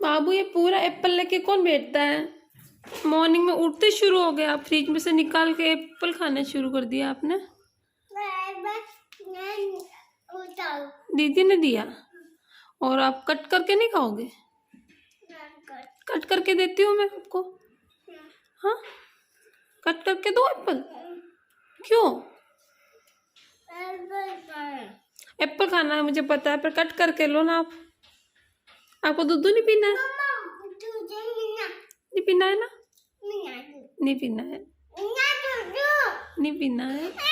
बाबू ये पूरा एप्पल लेके कौन बैठता है? मॉर्निंग में उठते शुरू हो गया, फ्रिज में से निकाल के एप्पल खाना शुरू कर दिया आपने। दीदी ने दिया और आप कट करके नहीं खाओगे? कट करके देती हूँ मैं आपको। हाँ, कट करके दो एप्पल। क्यों? एप्पल खाना है मुझे पता है, पर कट करके लो ना आप। आपको दूध नहीं पीना है? नहीं पीना है ना? नहीं पीना है, नहीं पीना है।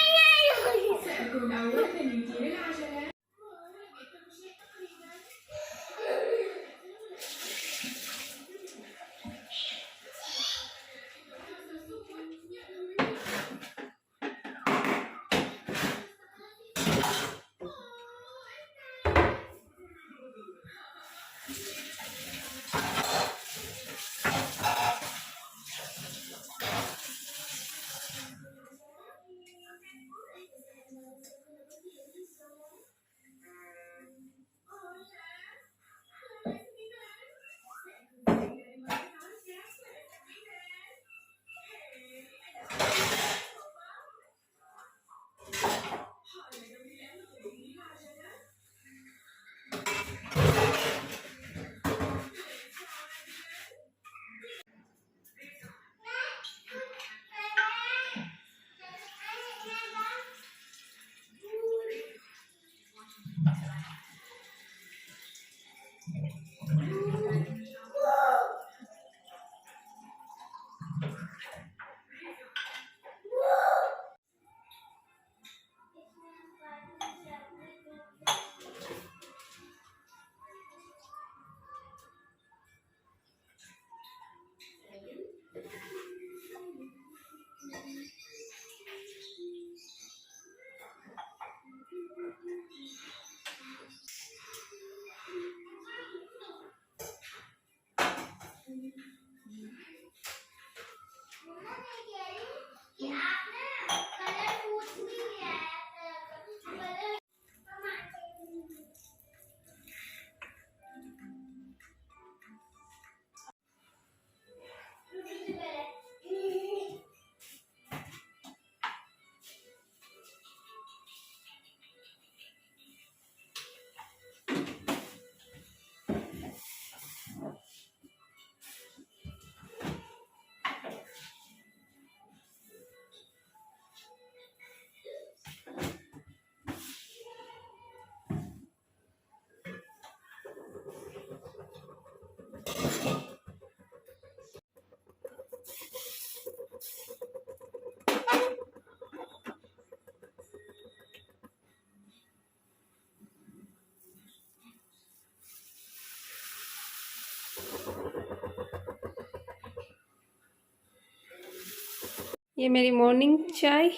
ये मेरी मॉर्निंग चाय,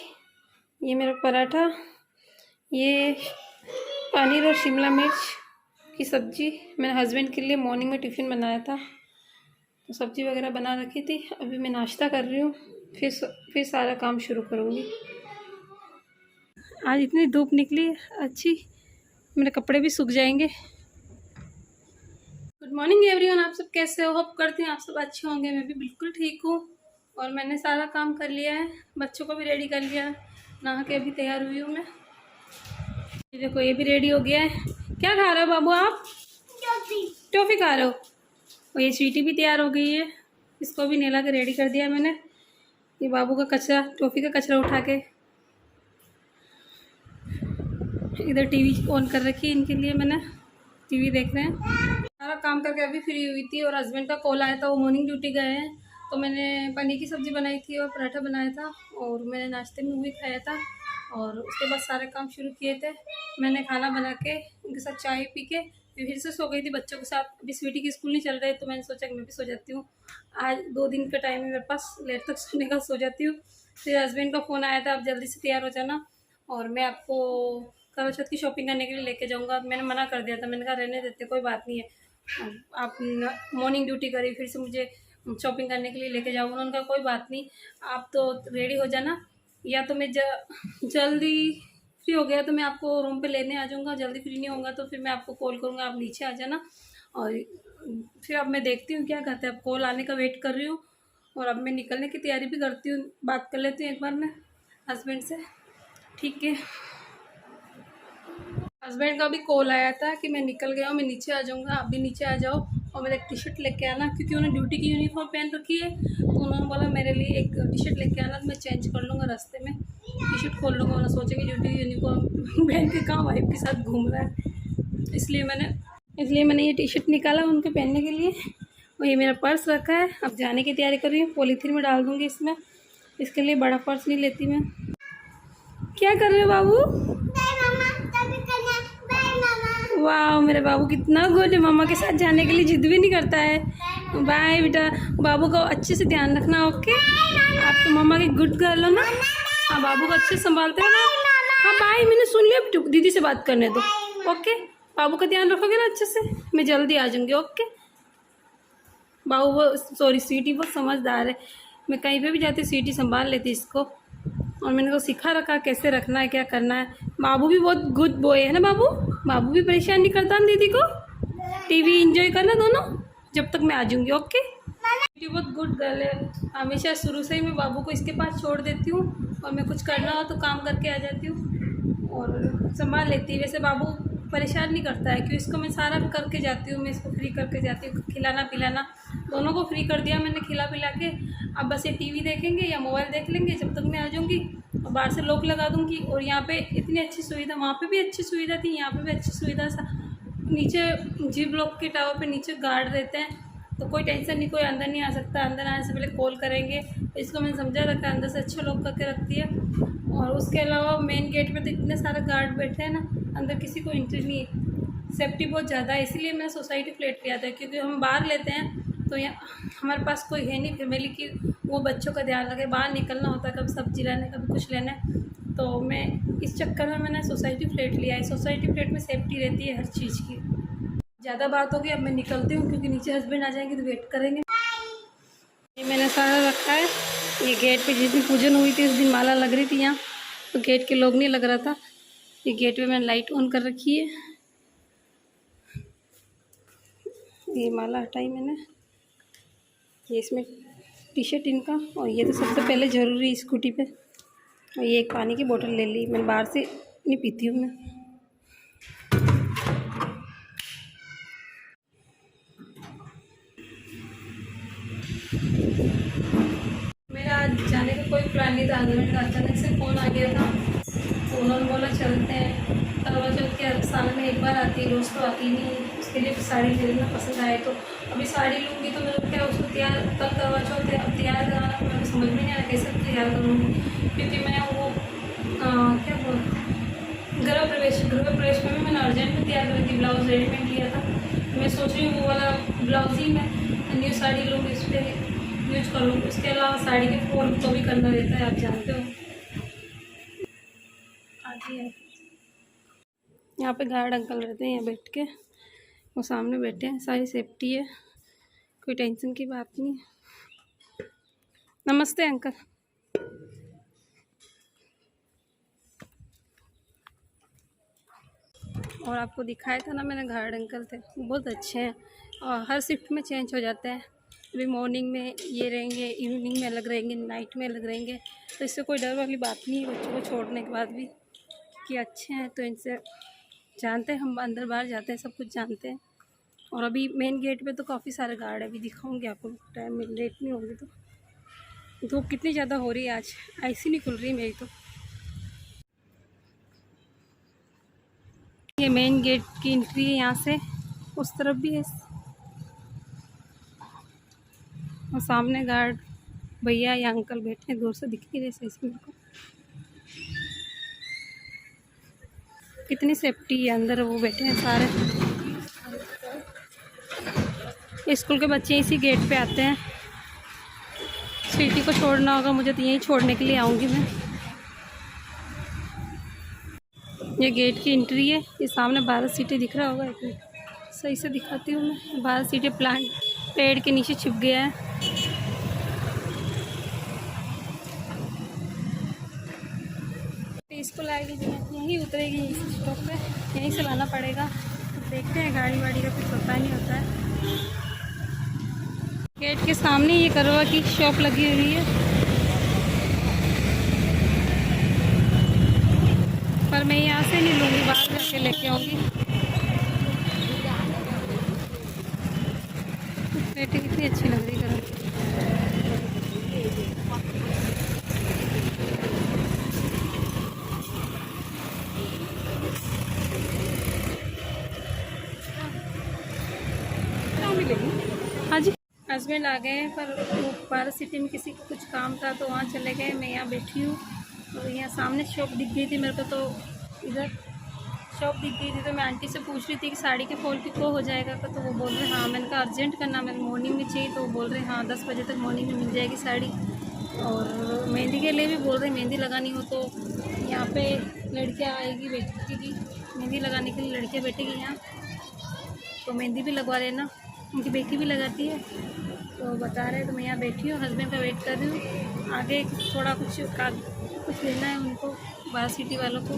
ये मेरा पराठा, ये पनीर और शिमला मिर्च की सब्ज़ी मैंने हस्बैंड के लिए मॉर्निंग में टिफ़िन बनाया था, तो सब्ज़ी वगैरह बना रखी थी। अभी मैं नाश्ता कर रही हूँ, फिर सारा काम शुरू करूँगी। आज इतनी धूप निकली अच्छी, मेरे कपड़े भी सूख जाएंगे। गुड मॉर्निंग एवरीवन, आप सब कैसे हो? होप करती हूँ आप सब अच्छे होंगे। मैं भी बिल्कुल ठीक हूँ और मैंने सारा काम कर लिया है, बच्चों को भी रेडी कर लिया, नहा के अभी तैयार हुई हूँ मैं। ये देखो ये भी रेडी हो गया है। क्या खा रहे हो बाबू आप? टॉफ़ी खा रहे हो? और ये स्वीटी भी तैयार हो गई है, इसको भी नहला के रेडी कर दिया मैंने। ये बाबू का कचरा, टॉफ़ी का कचरा उठा के इधर टीवी ऑन कर रखी है इनके लिए, मैंने टीवी देख रहे हैं। सारा काम करके अभी फ्री हुई थी और हस्बैंड का कॉल आया था, वो मॉर्निंग ड्यूटी गए हैं, तो मैंने पनीर की सब्ज़ी बनाई थी और पराठा बनाया था और मैंने नाश्ते में वही खाया था। और उसके बाद सारे काम शुरू किए थे। मैंने खाना बना के उनके साथ चाय पी के फिर से सो गई थी बच्चों के साथ। अभी स्वीटी की स्कूल नहीं चल रहे, तो मैंने सोचा कि मैं भी सो जाती हूँ। आज 2 दिन का टाइम है मेरे पास, लेट तक सोने का, सो जाती हूँ। फिर हस्बैंड का फ़ोन आया था, आप जल्दी से तैयार हो जाना और मैं आपको करवा चौथ की शॉपिंग करने के लिए लेके जाऊँगा। मैंने मना कर दिया था, मैंने कहा रहने देते, कोई बात नहीं है, आप मॉर्निंग ड्यूटी करी फिर से मुझे शॉपिंग करने के लिए लेके जाऊँगा। उन्होंने कहा कोई बात नहीं, आप तो रेडी हो जाना, या तो मैं जल्दी फ्री हो गया तो मैं आपको रूम पे लेने आ जाऊँगा, जल्दी फ्री नहीं होगा तो फिर मैं आपको कॉल करूँगा, आप नीचे आ जाना। और फिर अब मैं देखती हूँ क्या कहते हैं, अब कॉल आने का वेट कर रही हूँ और अब मैं निकलने की तैयारी भी करती हूँ। बात कर लेती हूँ एक बार मैं हस्बैंड से, ठीक है। हस्बैंड का भी कॉल आया था कि मैं निकल गया हूँ, मैं नीचे आ जाऊँगा, आप भी नीचे आ जाओ और मेरा एक टी शर्ट लेके आना, क्योंकि उन्होंने ड्यूटी की यूनिफॉर्म पहन रखी है। तो उन्होंने बोला मेरे लिए एक टी शर्ट लेके आना, तो मैं चेंज कर लूँगा रास्ते में, टी शर्ट खोल लूँगा, उन्होंने सोचेंगे ड्यूटी यूनिफॉर्म पहन के कहाँ वाइफ के साथ घूम रहा है। इसलिए मैंने ये टी शर्ट निकाला उनके पहनने के लिए। और ये मेरा पर्स रखा है, अब जाने की तैयारी कर रही हूँ, पॉलीथीन में डाल दूँगी इसमें, इसके लिए बड़ा पर्स नहीं लेती मैं। क्या कर रहे हो बाबू? वाह, मेरे बाबू कितना गुड है, मम्मा के साथ जाने के लिए जिद भी नहीं करता है। बाय बेटा, बाबू को अच्छे से ध्यान रखना, ओके। आप तो मम्मा की गुड गर्ल हो ना। हाँ, बाबू को अच्छे से संभालते हो ना। हाँ बाय, मैंने सुन लिया, दीदी से बात करने दो, ओके। बाबू का ध्यान रखोगे ना अच्छे से, मैं जल्दी आ जाऊँगी, ओके। बाबू वो सॉरी स्वीटी बहुत समझदार है, मैं कहीं पे भी जाती स्वीटी संभाल लेती इसको, और मैंने को सिखा रखा कैसे रखना है, क्या करना है। बाबू भी बहुत गुड बॉय है ना बाबू, बाबू भी परेशान नहीं करता दीदी को। टीवी एंजॉय करना दोनों, जब तक मैं आ जाऊँगी, ओके। स्वीटी बहुत गुड गर्ल है, हमेशा शुरू से ही मैं बाबू को इसके पास छोड़ देती हूँ, और मैं कुछ करना हो तो काम करके आ जाती हूँ और संभाल लेती है। वैसे बाबू परेशान नहीं करता है, क्योंकि इसको मैं सारा करके जाती हूँ, मैं इसको फ्री करके जाती हूँ, खिलाना पिलाना दोनों को फ्री कर दिया मैंने, खिला पिला के। अब बस ये टीवी देखेंगे या मोबाइल देख लेंगे जब तक मैं आ जाऊँगी, और बाहर से लॉक लगा दूँगी। और यहाँ पे इतनी अच्छी सुविधा, वहाँ पे भी अच्छी सुविधा थी, यहाँ पे भी अच्छी सुविधा। नीचे जी ब्लॉक के टावर पे नीचे गार्ड रहते हैं, तो कोई टेंशन नहीं, कोई अंदर नहीं आ सकता। अंदर आने से पहले कॉल करेंगे, इसको मैंने समझा रखा है, अंदर से अच्छे लॉक करके रखती है। और उसके अलावा मेन गेट पे तो इतने सारे गार्ड बैठे हैं ना, अंदर किसी को एंट्री नहीं है, सेफ्टी बहुत ज़्यादा है। इसीलिए मैंने सोसाइटी फ्लैट लिया था, क्योंकि हम बाहर लेते हैं तो यहाँ हमारे पास कोई है नहीं फैमिली की, वो बच्चों का ध्यान रखे, बाहर निकलना होता है, कभी सब्जी लाने, कभी कुछ लेना है। तो मैं इस चक्कर में मैंने सोसाइटी फ्लैट लिया है। सोसाइटी फ्लैट में सेफ्टी रहती है हर चीज़ की। ज़्यादा बात होगी, अब मैं निकलती हूँ, क्योंकि नीचे हस्बैंड आ जाएंगे तो वेट करेंगे। ये मैंने सारा रखा है, ये गेट पे जिस दिन पूजन हुई थी उस दिन माला लग रही थी यहाँ, तो गेट के लोग नहीं लग रहा था। ये गेट पे मैंने लाइट ऑन कर रखी है, ये माला हटाई मैंने, ये इसमें टी शर्ट इनका, और ये तो सबसे पहले ज़रूरी स्कूटी पे। और ये एक पानी की बोतल ले ली, मैं बाहर से नहीं पीती हूँ मैं। मेरा आज जाने का कोई प्लान नहीं था, हस्बैंड का अचानक से फ़ोन आ गया था, तो उन्होंने बोला चलते हैं। करवा चौथ के साल में एक बार आती है, रोज़ तो आती नहीं है। उसके लिए साड़ी लेना पसंद आए, तो अभी साड़ी लूँगी तो मेरे क्या उसको तैयार, कल करवा चौथ है, अब तैयार कराना, मेरे समझ में नहीं आया कैसे तैयार करूँगी, क्योंकि मैं वो क्या बोलते गृह प्रवेश में भी मैंने अर्जेंट में तैयार करी थी, ब्लाउज रेडीमेड लिया था। मैं सोच रही हूँ वो वाला ब्लाउज ही मैं न्यू साड़ी लूँगी, उस पर यूज कर लूँगी। उसके अलावा साड़ी के फॉल तो भी करना रहता है, आप जानते हो। आती है यहाँ पे गार्ड अंकल रहते हैं, यहाँ बैठ के, वो सामने बैठे हैं, सारी सेफ्टी है, कोई टेंशन की बात नहीं। नमस्ते अंकल। और आपको दिखाया था ना मैंने, गार्ड अंकल थे, बहुत अच्छे हैं, और हर शिफ्ट में चेंज हो जाते हैं। अभी मॉर्निंग में ये रहेंगे, इवनिंग में अलग रहेंगे, नाइट में अलग रहेंगे, तो इससे कोई डर वाली बात नहीं है बच्चों को छोड़ने के बाद भी, कि अच्छे हैं। तो इनसे जानते हैं, हम अंदर बाहर जाते हैं सब कुछ जानते हैं। और अभी मेन गेट पे तो काफ़ी सारे गार्ड है, अभी दिखाऊंगी आपको, टाइम में लेट नहीं होगी। तो धूप कितनी ज़्यादा हो रही है आज, ऐसी नहीं खुल रही मेरी तो। ये मेन गेट की एंट्री है, यहाँ से उस तरफ भी है, और सामने गार्ड भैया या अंकल बैठे हैं, दूर से दिख नहीं रहे सही से मेरे को। कितनी सेफ्टी है अंदर, वो बैठे हैं सारे। स्कूल के बच्चे इसी गेट पे आते हैं। स्वीटी को छोड़ना होगा मुझे, तो यहीं छोड़ने के लिए आऊँगी मैं। ये गेट की एंट्री है, ये सामने 12 सीटें दिख रहा होगा, एक मिनट सही से दिखाती हूँ मैं। 12 सीटें प्लांट पेड़ के नीचे छिप गया है। स्कूल आएगी, यहीं उतरेगी इस स्टॉप पे, यहीं से लाना पड़ेगा। देखते हैं, गाड़ी वाड़ी का कुछ पता नहीं होता है। गेट के सामने ये करवा की शॉप लगी हुई है, पर मैं यहाँ से नहीं लूँगी, बाहर जाके लेके आऊँगी। पेटी कितनी अच्छी लग रही है। हाँ जी, हस्बैंड आ गए हैं, पर वो पारस सिटी में किसी को कुछ काम था तो वहाँ चले गए। मैं यहाँ बैठी हूँ और यहाँ सामने शॉप दिख गई थी मेरे को, तो इधर शॉप दिख गई थी तो मैं आंटी से पूछ रही थी कि साड़ी के फॉल पिको हो जाएगा का, तो वो बोल रहे हाँ। मैंने कहा अर्जेंट करना, मैंने मॉर्निंग में चाहिए, तो वो बोल रहे हाँ 10 बजे तक मॉर्निंग में मिल जाएगी साड़ी। और मेहंदी के लिए भी बोल रहे मेहंदी लगानी हो तो यहाँ पे लड़कियाँ आएगी, बैठेगी मेहंदी लगाने के लिए, लड़कियाँ बैठेगी यहाँ, तो मेहंदी भी लगवा लेना। उनकी बेटी भी लगाती है, तो बता रहे, तो मैं यहाँ बैठी हूँ, हस्बैंड का वेट कर रही हूँ। आगे थोड़ा कुछ लेना है उनको, बाहर सिटी वालों को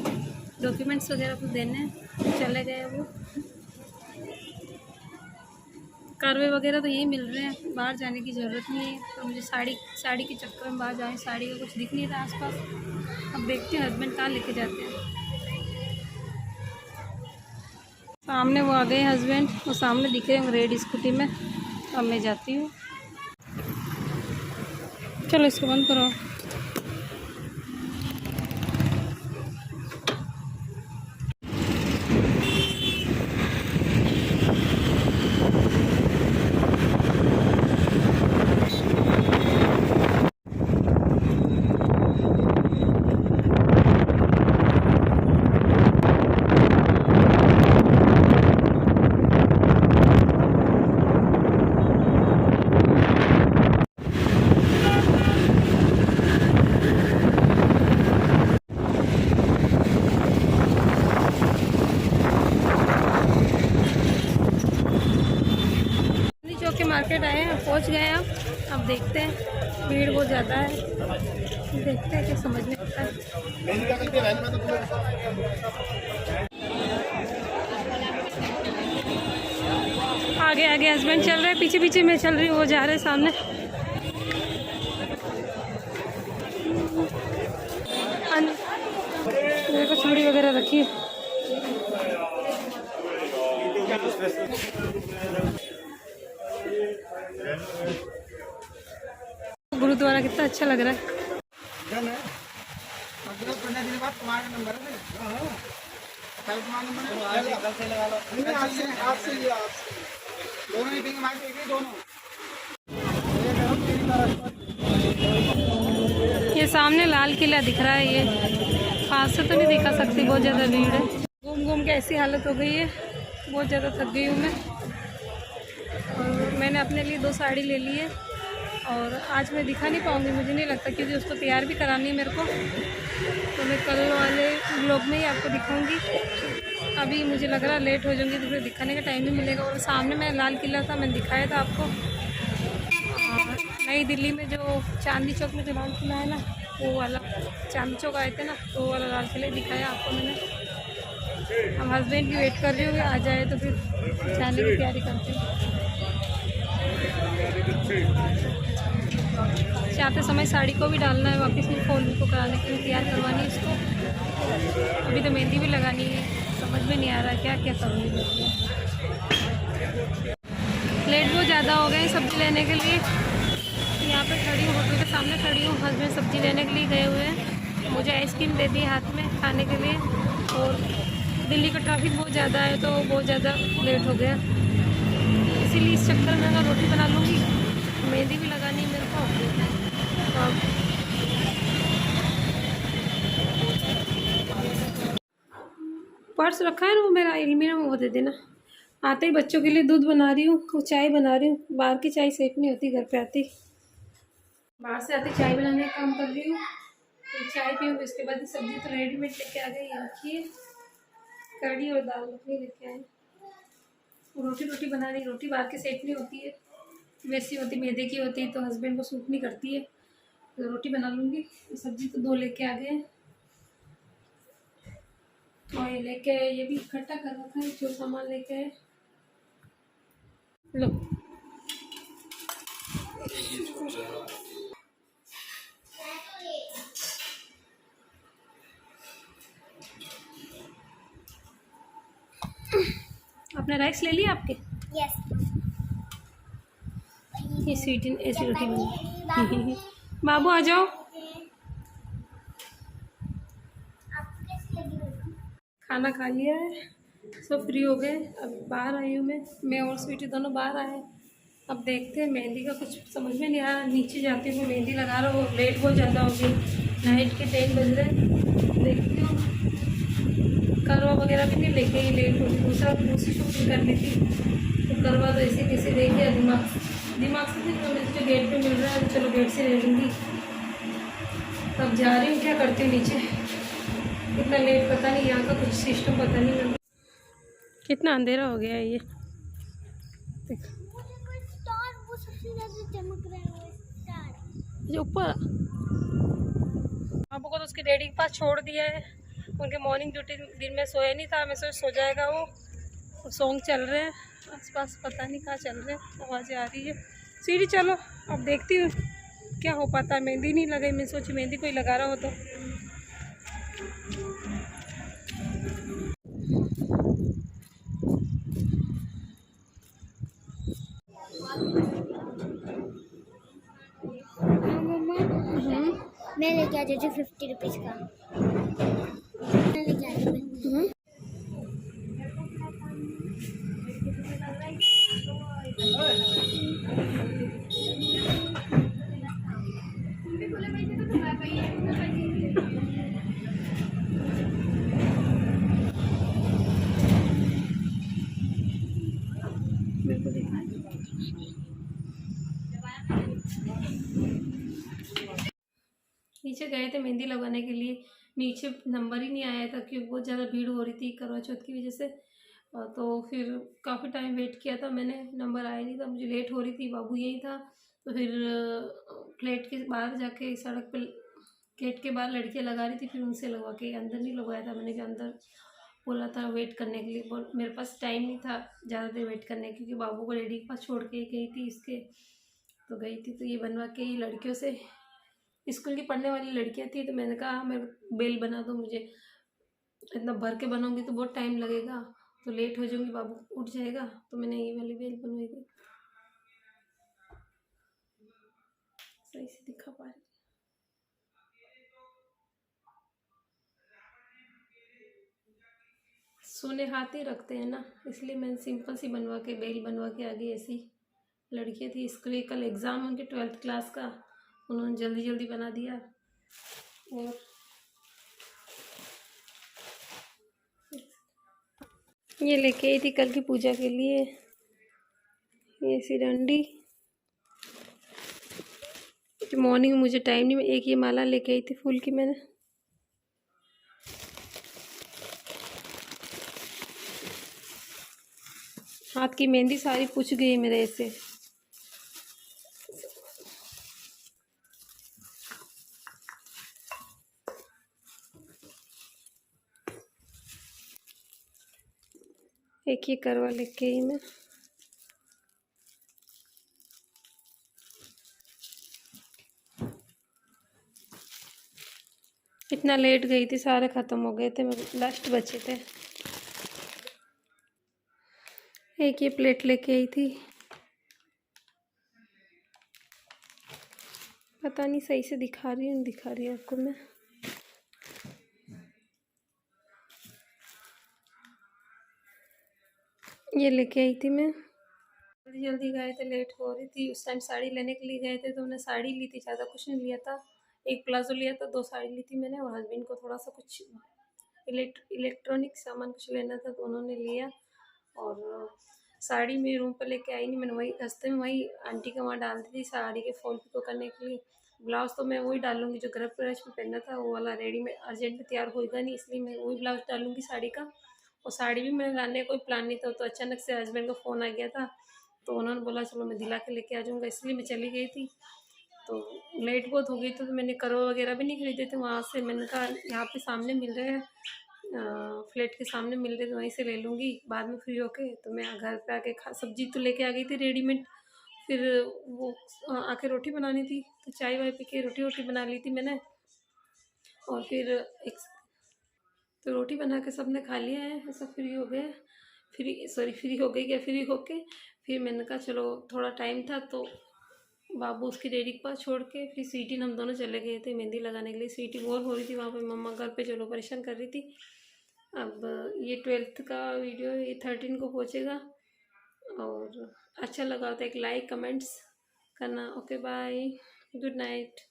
डॉक्यूमेंट्स वगैरह कुछ देने हैं, चले गए वो। कारवे वगैरह तो यही मिल रहे हैं, बाहर जाने की ज़रूरत नहीं है। तो मुझे साड़ी के चक्कर में बाहर जाए, साड़ी का कुछ दिख नहीं रहा आसपास। अब देखते हैं हस्बैंड कहाँ लेके जाते हैं। सामने वो आ गए हस्बैंड, वो सामने दिख रहे हैं रेड स्कूटी में। अब मैं जाती हूँ, चलो इसको बंद करो। मार्केट आए हैं, पहुंच गए हैं। अब देखते हैं, भीड़ बहुत ज़्यादा है, देखते हैं क्या समझ में आता है। आगे आगे हस्बैंड चल रहे हैं, पीछे पीछे मैं चल रही हूँ, वो जा रहे हैं सामने। देखो चूड़ी वगैरह रखी है। गुरुद्वारा कितना अच्छा लग रहा है। ये सामने लाल किला दिख रहा है, ये पास से तो नहीं दिखा सकती, बहुत ज़्यादा भीड़ है। घूम घूम के ऐसी हालत हो गई है, बहुत ज़्यादा थक गई हूँ मैं। और मैंने अपने लिए 2 साड़ी ले ली है, और आज मैं दिखा नहीं पाऊँगी, मुझे नहीं लगता, क्योंकि उसको तैयार भी करानी है मेरे को। तो मैं कल वाले व्लॉग में ही आपको दिखाऊंगी। अभी मुझे लग रहा है लेट हो जाऊंगी, तो फिर दिखाने का टाइम नहीं मिलेगा। और सामने मैं लाल किला था, मैंने दिखाया था आपको। नई दिल्ली में जो चांदनी चौक में जो लाल किला है ना, वो वाला चांदनी चौक आए थे ना, तो वो वाला लाल किला दिखाया आपको मैंने। हम हस्बैंड की वेट कर रही हूँ, आ जाए तो फिर जाने की तैयारी करते हैं। जाते समय साड़ी को भी डालना है वापस, में फॉल को कराने के लिए तैयार करवानी है इसको। अभी तो मेहंदी भी लगानी है, समझ में नहीं आ रहा क्या क्या करूँगी। लेट बहुत ज़्यादा हो गए सब्ज़ी लेने के लिए। यहाँ पे खड़ी हूँ, होटल के सामने खड़ी हूँ, हस्बैंड सब्ज़ी लेने के लिए गए हुए हैं। मुझे आइसक्रीम दे दी हाथ में खाने के लिए, और दिल्ली का ट्रैफिक बहुत ज़्यादा है तो बहुत ज़्यादा लेट हो गया। इसीलिए इस चक्कर में मैं रोटी बना लूँगी, मेहंदी भी लगानी है मेरे को। पर्स रखा है ना वो मेरा एलमीरा में, वो दे देना। आते ही बच्चों के लिए दूध बना रही हूँ, वो चाय बना रही हूँ। बाहर की चाय सेफ नहीं होती, घर पे आती बाहर से आती चाय बनाने का काम कर रही हूँ। तो चाय पीऊँगी, उसके बाद सब्जी तो रेडीमेड लेके आ गई, रखिए कढ़ी और दाल रखी लेके आए। रोटी बना रही, रोटी बाहर के सेफ नहीं होती है, वैसी होती मैदे की होती है, तो हस्बैंड को सूट नहीं करती है। तो रोटी बना लूँगी। सब्जी तो 2 लेके आ गए। और ये लेके ये भी इकट्ठा कर रखा है जो सामान लेके आए। लो आपने राइस ले लिया आपके? यस। ये स्वीट ऐसी रोटी बनी। बाबू आ जाओ। खाना खा लिया है, सब फ्री हो गए। अब बाहर आई हूँ मैं और स्वीटी दोनों बाहर आए। अब देखते हैं मेहंदी का कुछ समझ में नहीं आ रहा। नीचे जाते हुए मेहंदी लगा रहा हूँ, लेट बहुत ज़्यादा हो गई। नाइट के 10 बज रहे। देखती हूँ करवा वगैरह भी नहीं लेके ही लेट होगी। दूसरी शॉपिंग करनी थी तो करवा तो ऐसे कैसे दे दिया दिमाग से फिर मुझे जो गेट पे मिल रहा है चलो गेट से ले लूँगी। अब जा रही हूँ, क्या करते हैं नीचे। कितना लेट पता नहीं, यहाँ का कुछ सिस्टम पता नहीं। कितना अंधेरा हो गया है ये देख। वो सबसे ज्यादा चमक रहा है वो स्टार। ये ऊपर पापा को तो उसके डैडी के पास छोड़ दिया है। उनके मॉर्निंग ड्यूटी दिन में सोया नहीं था, मैं सो जाएगा वो सॉन्ग चल रहे हैं आसपास, पता नहीं कहाँ चल रहे हैं, आवाज़ें आ रही है। सीढ़ी चलो अब देखती हूँ क्या हो पाता है। मेहंदी नहीं लगाई, मैं सोची मेहंदी कोई लगा रहा हो तो। मैं लेके आ जाती हूँ 50 रुपीज़ का। मैं लेके आ जाती हूँ। नीचे गए थे मेहंदी लगाने के लिए, नीचे नंबर ही नहीं आया था क्योंकि बहुत ज़्यादा भीड़ हो रही थी करवा चौथ की वजह से। तो फिर काफ़ी टाइम वेट किया था मैंने, नंबर आया नहीं था, मुझे लेट हो रही थी, बाबू यही था। तो फिर फ्लैट के बाहर जाके सड़क पे गेट के बाहर लड़कियां लगा रही थी, फिर उनसे लगवा के अंदर नहीं लगवाया था मैंने, कि अंदर बोला था वेट करने के लिए। मेरे पास टाइम नहीं था ज़्यादा देर वेट करने, क्योंकि बाबू को डैडी के पास छोड़ के गई थी इसके। तो गई थी तो ये बनवा के ही लड़कियों से, स्कूल की पढ़ने वाली लड़कियां थी, तो मैंने कहा मेरे बेल बना दो, मुझे इतना भर के बनाऊंगी तो बहुत टाइम लगेगा, तो लेट हो जाऊंगी, बाबू उठ जाएगा। तो मैंने ये वाली बेल बनवाई थी। सही से दिखा पा रही। सोने हाथ ही रखते हैं ना, इसलिए मैंने सिंपल सी बनवा के बेल बनवा के आ गई। ऐसी लड़कियाँ थी, इसके लिए कल एग्ज़ाम उनके 12th क्लास का, उन्होंने जल्दी जल्दी बना दिया। और ये लेके आई थी कल की पूजा के लिए, ये सिरंडी। मॉर्निंग में मुझे टाइम नहीं, एक ये माला लेके आई थी फूल की मैंने। हाथ की मेहंदी सारी पुछ गई मेरे ऐसे। एक ये करवा लेके आई मैं। इतना लेट गई थी, सारे ख़त्म हो गए थे, लास्ट बचे थे। एक ये प्लेट लेके आई थी, पता नहीं सही से दिखा रही हूँ दिखा रही हूँ आपको मैं। ये लेके आई थी मैं, जल्दी जल्दी गए थे, लेट हो रही थी। उस टाइम साड़ी लेने के लिए गए थे तो मैंने साड़ी ली थी, ज़्यादा कुछ नहीं लिया था। एक प्लाजो लिया था, 2 साड़ी ली थी मैंने, और हस्बैंड को थोड़ा सा कुछ इलेक्ट्रॉनिक सामान कुछ लेना था तो उन्होंने लिया। और साड़ी मेरे रूम पर लेके आई नहीं, मैंने वही रास्ते में वही आंटी के वहाँ डाल दी थी साड़ी के फॉल पिको करने के लिए। ब्लाउज़ तो मैं वही डालूंगी जो गृह प्रवेश में पहना था, वो वाला रेडी में अर्जेंट में तैयार होएगा नहीं, इसलिए मैं वही ब्लाउज़ डालूंगी साड़ी का। और साड़ी भी मैंने लाने का कोई प्लान नहीं था, तो अचानक से हस्बैंड का फ़ोन आ गया था, तो उन्होंने बोला चलो मैं दिला के लेके आ जाऊँगा, इसलिए मैं चली गई थी। तो लेट बहुत हो गई, तो मैंने करवा वगैरह भी नहीं खरीदे थे वहाँ से। मैंने कहा यहाँ पे सामने मिल रहे हैं फ्लैट के सामने मिल रहे थे, वहीं से ले लूँगी बाद में फ्री होके। तो मैं घर पे आके सब्जी तो लेके आ गई थी रेडीमेड, फिर वो आके रोटी बनानी थी, तो चाय वाय पी के रोटी वोटी बना ली थी मैंने। और फिर एक तो रोटी बना के सबने खा लिया है, सब फ्री हो गए। फ्री हो गई क्या, फ्री होके फिर मैंने कहा चलो थोड़ा टाइम था तो बाबू उसकी डैडी के पास छोड़ के फिर स्वीटी हम दोनों चले गए थे मेहंदी लगाने के लिए। स्वीटी बोर हो रही थी वहाँ पे, मम्मा घर पे चलो, परेशान कर रही थी। अब ये 12th का वीडियो ये 13 को पहुँचेगा। और अच्छा लगा तो एक लाइक कमेंट्स करना। Okay bye, good night.